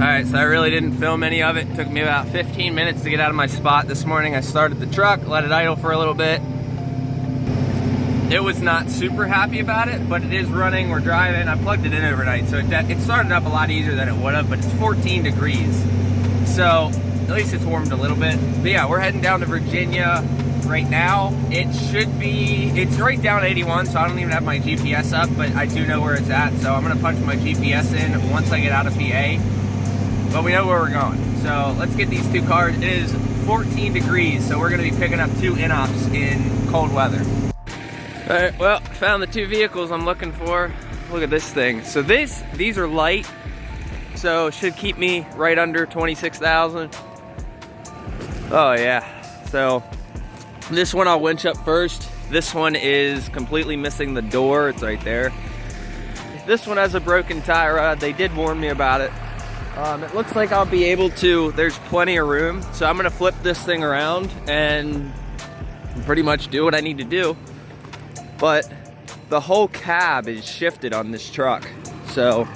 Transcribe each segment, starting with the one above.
Alright, so I really didn't film any of it. It took me about 15 minutes to get out of my spot this morning. I started the truck, let it idle for a little bit. It was not super happy about it, but it is running, we're driving. I plugged it in overnight, so it started up a lot easier than it would have, but it's 14 degrees. So at least it's warmed a little bit. But yeah, we're heading down to Virginia right now. It's right down 81, so I don't even have my GPS up, but I do know where it's at. So I'm gonna punch my GPS in once I get out of PA. But we know where we're going. So let's get these two cars. It is 14 degrees, so we're gonna be picking up 2 inops in cold weather. All right, well, found the 2 vehicles I'm looking for. Look at this thing. So these are light, so should keep me right under 26,000. Oh yeah, so this one I'll winch up first. This one is completely missing the door, it's right there. This one has a broken tie rod. They did warn me about it. It looks like I'll be able to, there's plenty of room, so I'm gonna flip this thing around and pretty much do what I need to do. But the whole cab is shifted on this truck, so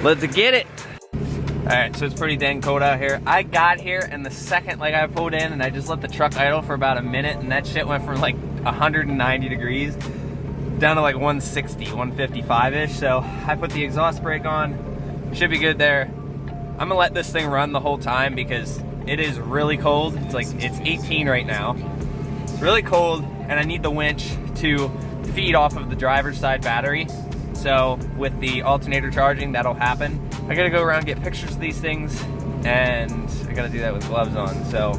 let's get it. All right, so it's pretty dang cold out here. I got here and the second I pulled in and I just let the truck idle for about a minute, and that shit went from like 190 degrees down to like 160, 155-ish. So I put the exhaust brake on, should be good there. I'm gonna let this thing run the whole time because it is really cold. It's 18 right now. It's really cold, and I need the winch to feed off of the driver's side battery. So with the alternator charging, that'll happen. I gotta go around and get pictures of these things, and I gotta do that with gloves on. So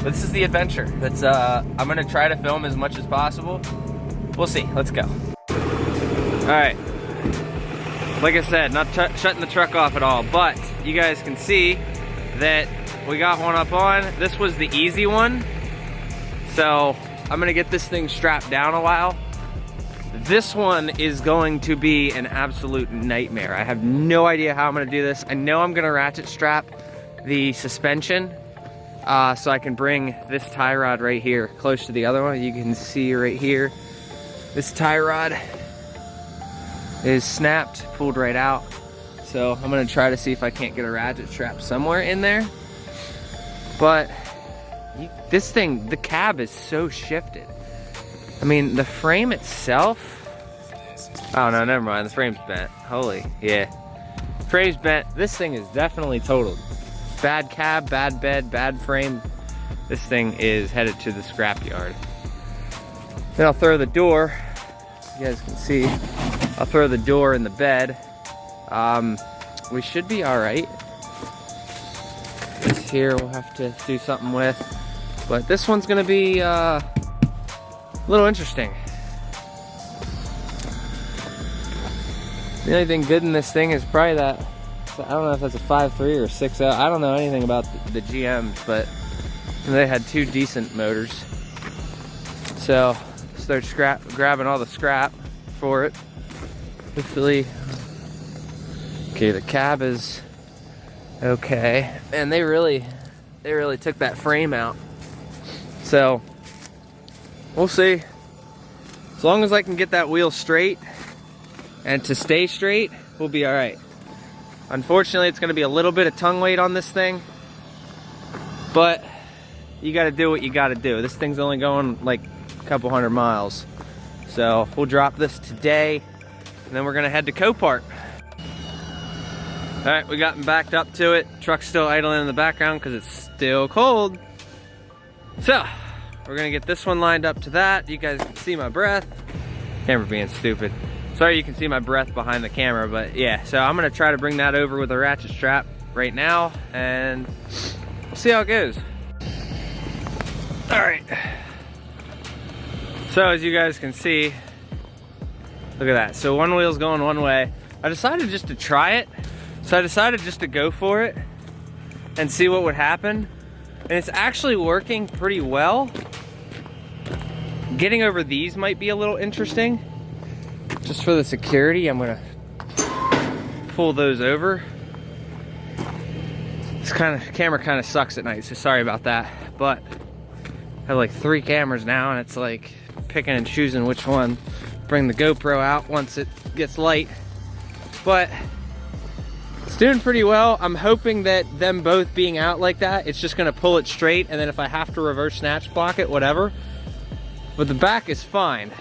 this is the adventure. I'm gonna try to film as much as possible. We'll see, let's go. All right, like I said, not shutting the truck off at all, but you guys can see that we got one up on. This was the easy one. So I'm gonna get this thing strapped down a while. This one is going to be an absolute nightmare. I have no idea how I'm gonna do this. I know I'm gonna ratchet strap the suspension so I can bring this tie rod right here close to the other one. You can see right here, this tie rod is snapped, pulled right out. So I'm gonna try to see if I can't get a ratchet strap somewhere in there. But this thing, the cab is so shifted. I mean, the frame itself, oh no, never mind, the frame's bent. Holy, yeah. Frame's bent. This thing is definitely totaled. Bad cab, bad bed, bad frame. This thing is headed to the scrapyard. Then I'll throw the door, you guys can see, I'll throw the door in the bed. We should be all right. This here we'll have to do something with. But this one's gonna be a little interesting. The only thing good in this thing is probably that, I don't know if that's a 5.3 or 6.0. I don't know anything about the GMs, but they had 2 decent motors. So start grabbing all the scrap for it. Hopefully, okay, the cab is okay. And they really took that frame out. So we'll see. As long as I can get that wheel straight and to stay straight, we'll be all right. Unfortunately, it's gonna be a little bit of tongue weight on this thing, but you gotta do what you gotta do. This thing's only going like a couple 100 miles. So we'll drop this today, and then we're gonna head to Copart. All right, we got backed up to it. Truck's still idling in the background because it's still cold. So, we're gonna get this one lined up to that. You guys can see my breath. Camera being stupid. Sorry you can see my breath behind the camera, but yeah. So I'm gonna try to bring that over with a ratchet strap right now, and we'll see how it goes. All right. So as you guys can see, look at that. So one wheel's going one way. I decided just to try it. So I decided just to go for it and see what would happen. And it's actually working pretty well. Getting over these might be a little interesting. Just for the security, I'm gonna pull those over. This camera kind of sucks at night, so sorry about that. But I have like 3 cameras now, and it's like picking and choosing which one. Bring the GoPro out once it gets light. But It's doing pretty well. I'm hoping that them both being out like that, it's just gonna pull it straight, and then if I have to reverse snatch block it, whatever. But the back is fine.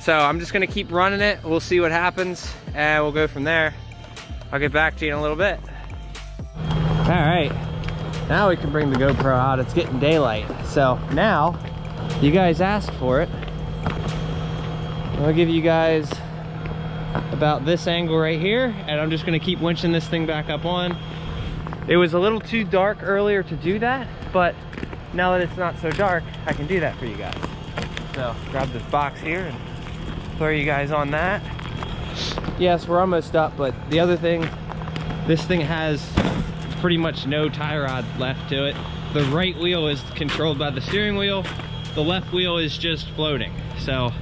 So I'm just gonna keep running it. We'll see what happens, and we'll go from there. I'll get back to you in a little bit. All right, now we can bring the GoPro out. It's getting daylight. So now, you guys asked for it. I'll give you guys about this angle right here, and I'm just gonna keep winching this thing back up on. It was a little too dark earlier to do that, but now that it's not so dark, I can do that for you guys. So grab this box here and throw you guys on that. Yes, we're almost up, but the other thing, this thing has pretty much no tie rod left to it. The right wheel is controlled by the steering wheel. The left wheel is just floating. So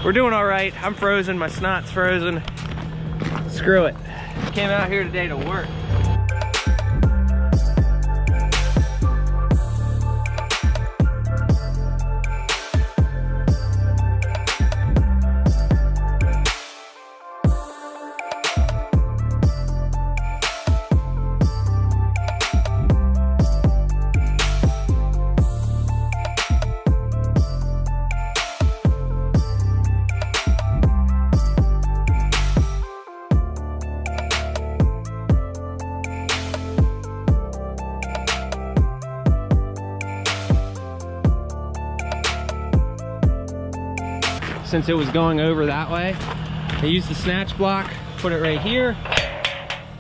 we're doing all right. I'm frozen, my snot's frozen. Screw it. Came out here today to work. Since it was going over that way, I used the snatch block, put it right here,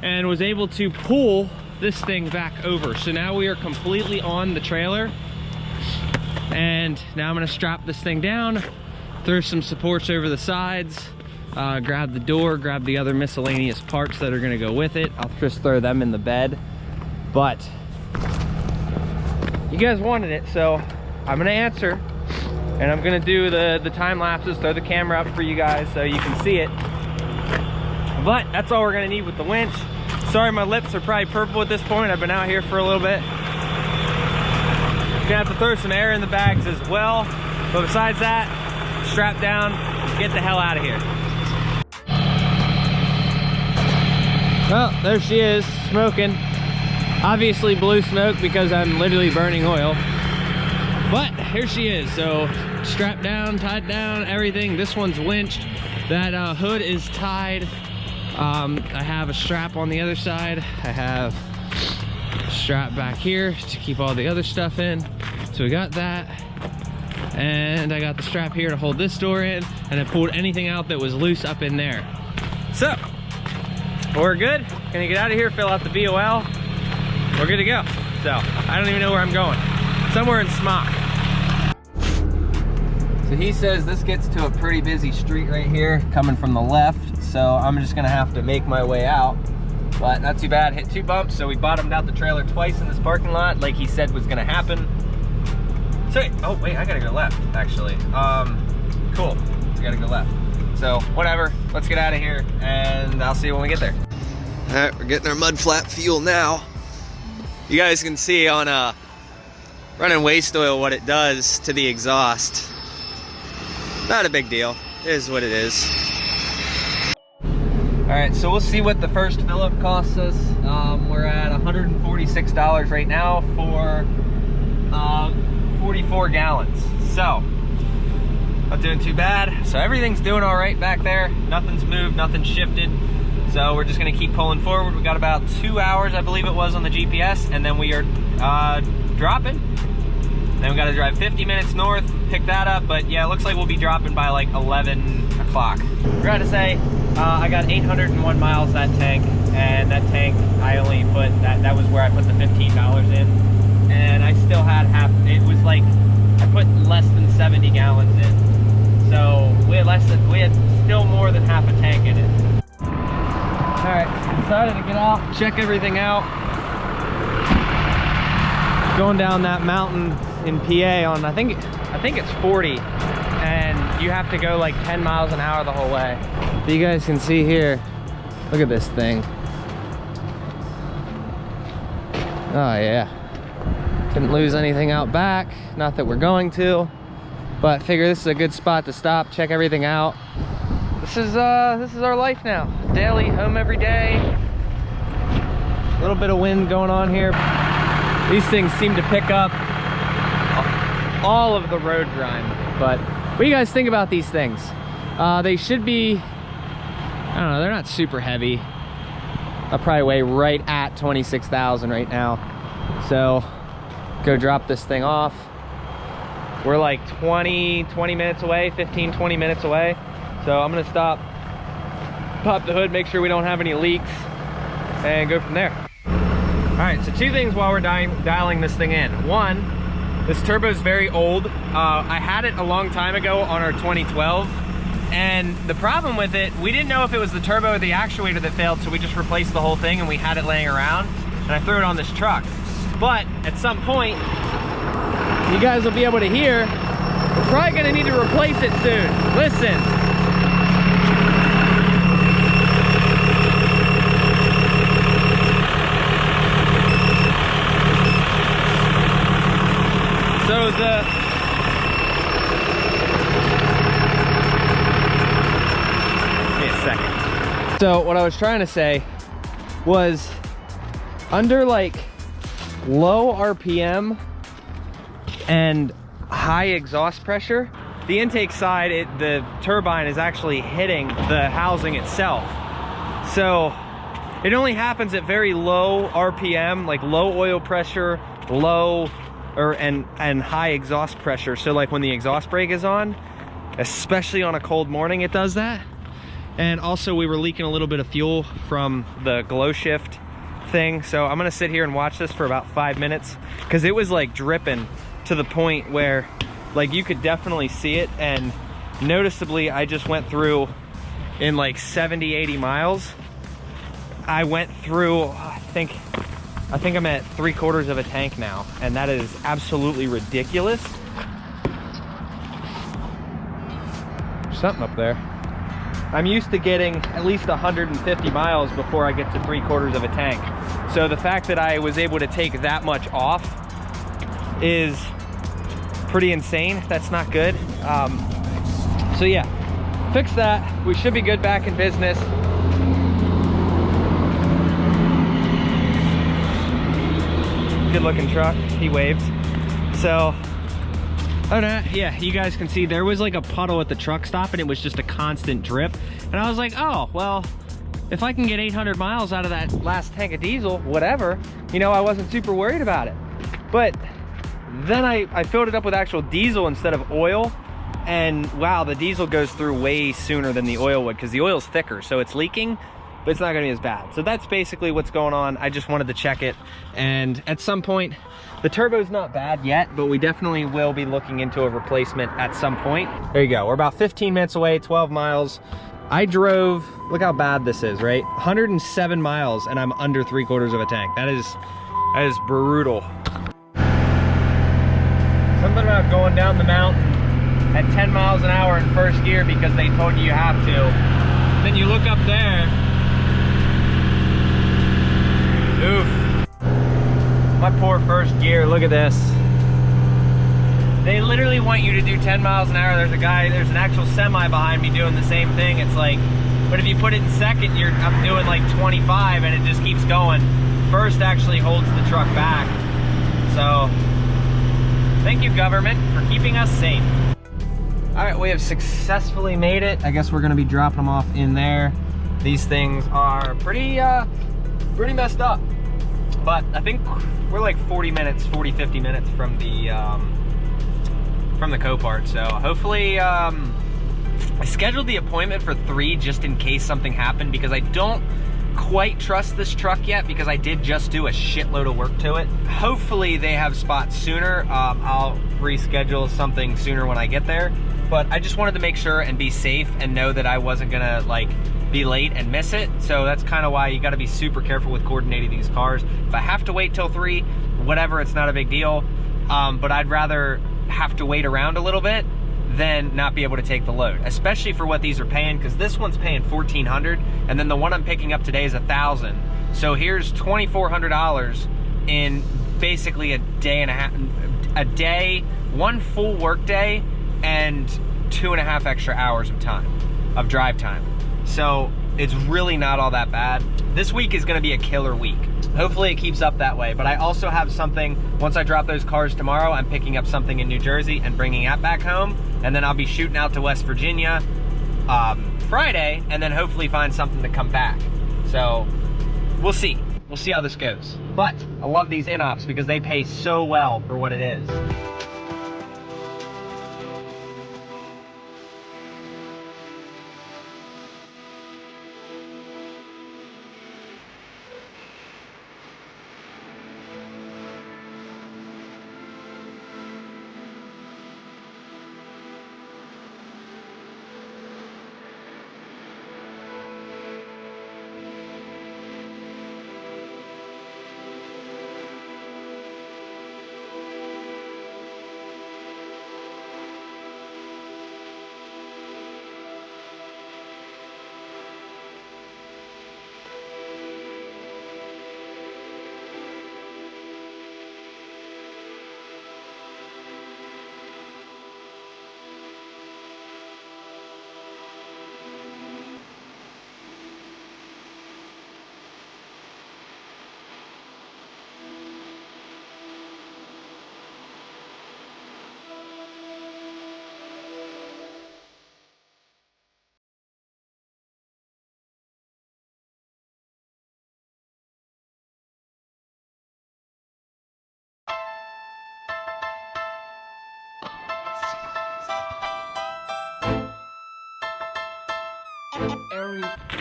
and was able to pull this thing back over. So now we are completely on the trailer, and now I'm gonna strap this thing down, throw some supports over the sides, grab the door, grab the other miscellaneous parts that are gonna go with it. I'll just throw them in the bed, but you guys wanted it, so I'm gonna answer. And I'm gonna do the time lapses, throw the camera up for you guys so you can see it. But that's all we're gonna need with the winch. Sorry, my lips are probably purple at this point. I've been out here for a little bit. Gonna have to throw some air in the bags as well. But besides that, strap down, get the hell out of here. Well, there she is, smoking. Obviously blue smoke because I'm literally burning oil. But here she is, so strapped down, tied down, everything. This one's winched. That hood is tied. I have a strap on the other side. I have a strap back here to keep all the other stuff in. So we got that. And I got the strap here to hold this door in. And I pulled anything out that was loose up in there. So, we're good. Gonna get out of here, fill out the BOL. We're good to go. So, I don't even know where I'm going. Somewhere in Smock. So he says this gets to a pretty busy street right here coming from the left, so I'm just gonna have to make my way out, but not too bad. Hit 2 bumps, so we bottomed out the trailer twice in this parking lot like he said was gonna happen. So oh wait, I gotta go left actually. Cool, I gotta go left. So whatever, let's get out of here and I'll see you when we get there. All right, we're getting our mud flap fuel now. You guys can see on running waste oil what it does to the exhaust. Not a big deal, it is what it is. All right, so we'll see what the first fill up costs us. We're at $146 right now for 44 gallons. So, not doing too bad. So everything's doing all right back there. Nothing's moved, nothing's shifted. So we're just gonna keep pulling forward. We got about 2 hours, I believe it was, on the GPS, and then we are dropping. Then we gotta drive 50 minutes north, pick that up, but yeah, it looks like we'll be dropping by like 11 o'clock. Forgot to say, I got 801 miles that tank, and that tank, I only put, that was where I put the $15 in, and I still had half, it was like, I put less than 70 gallons in. So we had still more than half a tank in it. All right, decided to get out, check everything out. Going down that mountain in PA on, I think it's 40, and you have to go like 10 miles an hour the whole way. But you guys can see here, look at this thing. Oh yeah, didn't lose anything out back, not that we're going to, but figure this is a good spot to stop, check everything out. This is our life now. Daily, home every day, little bit of wind going on here. These things seem to pick up all of the road grime. But what do you guys think about these things? They should be, I don't know, they're not super heavy. I'll probably weigh right at 26,000 right now. So go drop this thing off. We're like 20 minutes away, 15-20 minutes away. So I'm gonna stop, pop the hood, make sure we don't have any leaks, and go from there. All right, so two things while we're dialing this thing in. One, this turbo is very old. I had it a long time ago on our 2012, and the problem with it, we didn't know if it was the turbo or the actuator that failed, so we just replaced the whole thing and we had it laying around, and I threw it on this truck. But at some point, you guys will be able to hear, we're probably gonna need to replace it soon. Listen. So give me a second. So what I was trying to say was, under like low RPM and high exhaust pressure, the intake side, the turbine is actually hitting the housing itself. So it only happens at very low RPM, like low oil pressure, low and high exhaust pressure. So like when the exhaust brake is on, especially on a cold morning, it does that. And also we were leaking a little bit of fuel from the glow shift thing. So I'm gonna sit here and watch this for about 5 minutes, because it was like dripping to the point where like you could definitely see it. And noticeably, I just went through, in like 70-80 miles, I went through, I think I'm at 3/4 of a tank now, and that is absolutely ridiculous. There's something up there. I'm used to getting at least 150 miles before I get to 3/4 of a tank. So the fact that I was able to take that much off is pretty insane. That's not good. So yeah, fix that. We should be good back in business. Good looking truck, he waved. So, oh no, yeah, you guys can see there was like a puddle at the truck stop and it was just a constant drip. And I was like, oh, well, if I can get 800 miles out of that last tank of diesel, whatever, you know, I wasn't super worried about it. But then I filled it up with actual diesel instead of oil. And wow, the diesel goes through way sooner than the oil would, because the oil's thicker, so it's leaking, but it's not gonna be as bad. So that's basically what's going on. I just wanted to check it. And at some point, the turbo's not bad yet, but we definitely will be looking into a replacement at some point. There you go, we're about 15 minutes away, 12 miles. I drove, look how bad this is, right? 107 miles and I'm under 3/4 of a tank. That is brutal. Something about going down the mountain at 10 miles an hour in first gear because they told you have to. Then you look up there. Oof. My poor first gear, look at this. They literally want you to do 10 miles an hour. There's an actual semi behind me doing the same thing. It's like, but if you put it in second, I'm doing like 25 and it just keeps going. First actually holds the truck back. So, thank you, government, for keeping us safe. All right, we have successfully made it. I guess we're gonna be dropping them off in there. These things are pretty messed up. But I think we're like 50 minutes from the Copart. So hopefully, I scheduled the appointment for 3 just in case something happened, because I don't quite trust this truck yet, because I did just do a shitload of work to it. Hopefully they have spots sooner. I'll reschedule something sooner when I get there. But I just wanted to make sure and be safe and know that I wasn't gonna like be late and miss it. So that's kind of why you got to be super careful with coordinating these cars. If I have to wait till 3, whatever, it's not a big deal. But I'd rather have to wait around a little bit than not be able to take the load, especially for what these are paying, because this one's paying $1,400 and then the one I'm picking up today is $1,000. So here's $2,400 in basically a day and a half, one full work day and 2.5 extra hours of drive time. So it's really not all that bad. This week is gonna be a killer week. Hopefully it keeps up that way, but I also have something, once I drop those cars tomorrow, I'm picking up something in New Jersey and bringing that back home, and then I'll be shooting out to West Virginia Friday, and then hopefully find something to come back. So we'll see. We'll see how this goes. But I love these inops because they pay so well for what it is.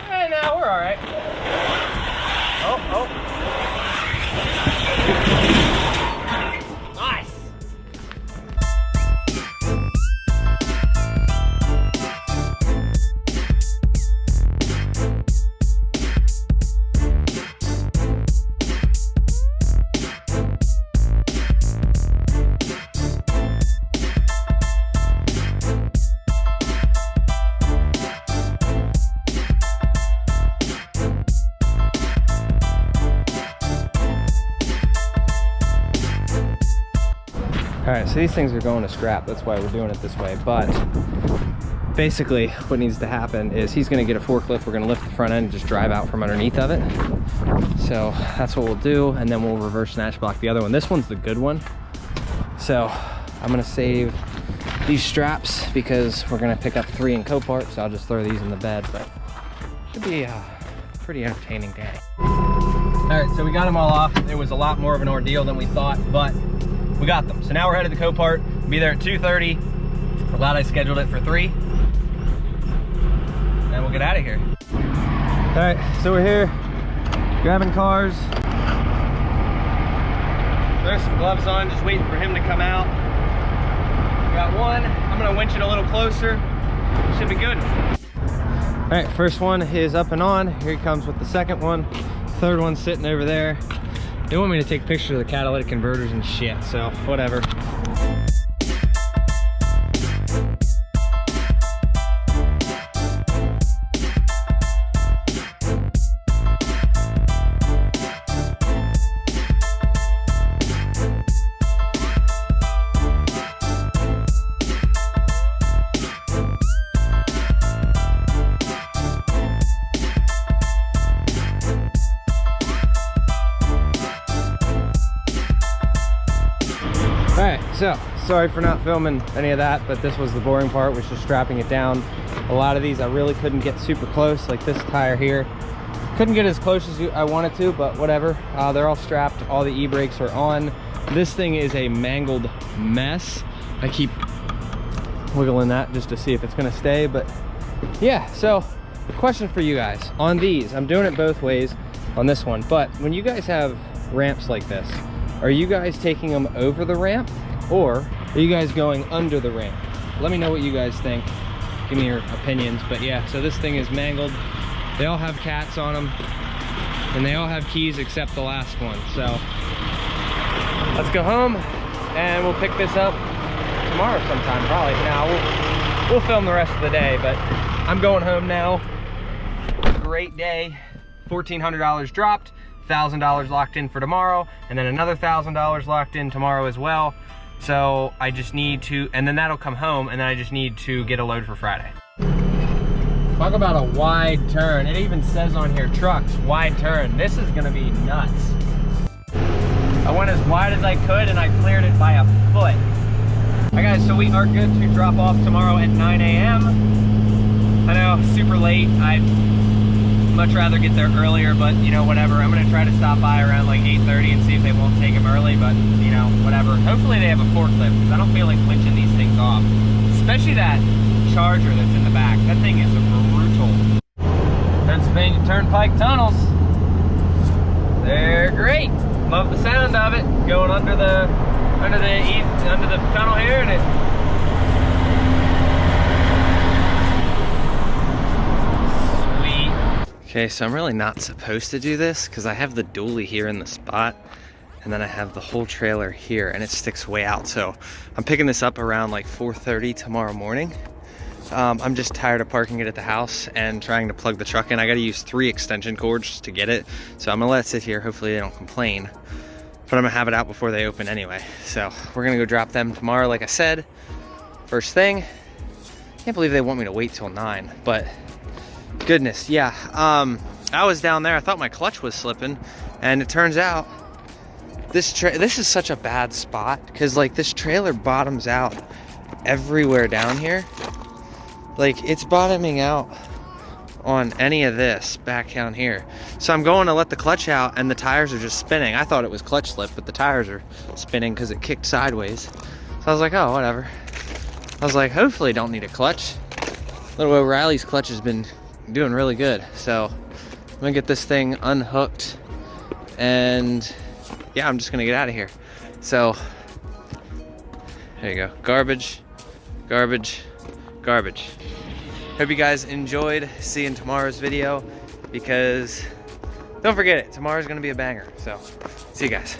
Hey, now we're all right. Oh. Nice. All right, so these things are going to scrap. That's why we're doing it this way. But basically what needs to happen is he's gonna get a forklift. We're gonna lift the front end and just drive out from underneath of it. So that's what we'll do. And then we'll reverse snatch block the other one. This one's the good one. So I'm gonna save these straps because we're gonna pick up 3 in Copart. So I'll just throw these in the bed, but should be a pretty entertaining day. All right, so we got them all off. It was a lot more of an ordeal than we thought, but we got them. So now we're headed to Copart. We'll be there at 2:30. I'm glad I scheduled it for 3. And we'll get out of here. All right, so we're here, grabbing cars. There's some gloves on, just waiting for him to come out. We got one. I'm gonna winch it a little closer. Should be good. All right, first one is up and on. Here he comes with the second one. Third one's sitting over there. They want me to take pictures of the catalytic converters and shit, so whatever. So, sorry for not filming any of that, but this was the boring part, was just strapping it down. A lot of these I really couldn't get super close, like this tire here. Couldn't get as close as I wanted to, but whatever. They're all strapped, all the e-brakes are on. This thing is a mangled mess. I keep wiggling that just to see if it's gonna stay, but yeah. So, question for you guys. On these, I'm doing it both ways on this one, but when you guys have ramps like this, are you guys taking them over the ramp? Or are you guys going under the ramp? Let me know what you guys think. Give me your opinions. But yeah, so this thing is mangled. They all have cats on them, and they all have keys except the last one. So let's go home, and we'll pick this up tomorrow sometime, probably. Now we'll film the rest of the day, but I'm going home now. Great day. $1,400 dropped, $1,000 locked in for tomorrow, and then another $1,000 locked in tomorrow as well. So I just need to, and then that'll come home, and then I just need to get a load for Friday. Talk about a wide turn. It even says on here, trucks, wide turn. This is gonna be nuts. I went as wide as I could and I cleared it by a foot. Alright guys, so we are good to drop off tomorrow at 9 a.m. I know, super late. I'd much rather get there earlier, but you know, whatever. I'm gonna try to stop by around like 8:30 and see if they won't take them early, but you know, whatever. Hopefully they have a forklift, because I don't feel like winching these things off. Especially that Charger that's in the back. That thing is brutal. Pennsylvania Turnpike tunnels. They're great. Love the sound of it. Going under the tunnel here, and it sweet. Okay, so I'm really not supposed to do this because I have the dually here in the spot, and then I have the whole trailer here, and it sticks way out. So I'm picking this up around like 4:30 tomorrow morning. I'm just tired of parking it at the house and trying to plug the truck in. I got to use 3 extension cords to get it, so I'm gonna let it sit here. Hopefully they don't complain, but I'm gonna have it out before they open anyway. So we're gonna go drop them tomorrow, like I said, first thing. Can't believe they want me to wait till 9, but goodness, yeah. I was down there, I thought my clutch was slipping, and it turns out this is such a bad spot, because like this trailer bottoms out everywhere down here. Like, it's bottoming out on any of this back down here. So I'm going to let the clutch out and the tires are just spinning. I thought it was clutch slip, but the tires are spinning because it kicked sideways. So I was like, oh, whatever. I was like, hopefully don't need a clutch. Little O'Reilly's clutch has been doing really good. So I'm gonna get this thing unhooked, and yeah, I'm just gonna get out of here. So there you go. Garbage, garbage, garbage. Hope you guys enjoyed seeing tomorrow's video, because don't forget it, tomorrow's gonna be a banger. So see you guys.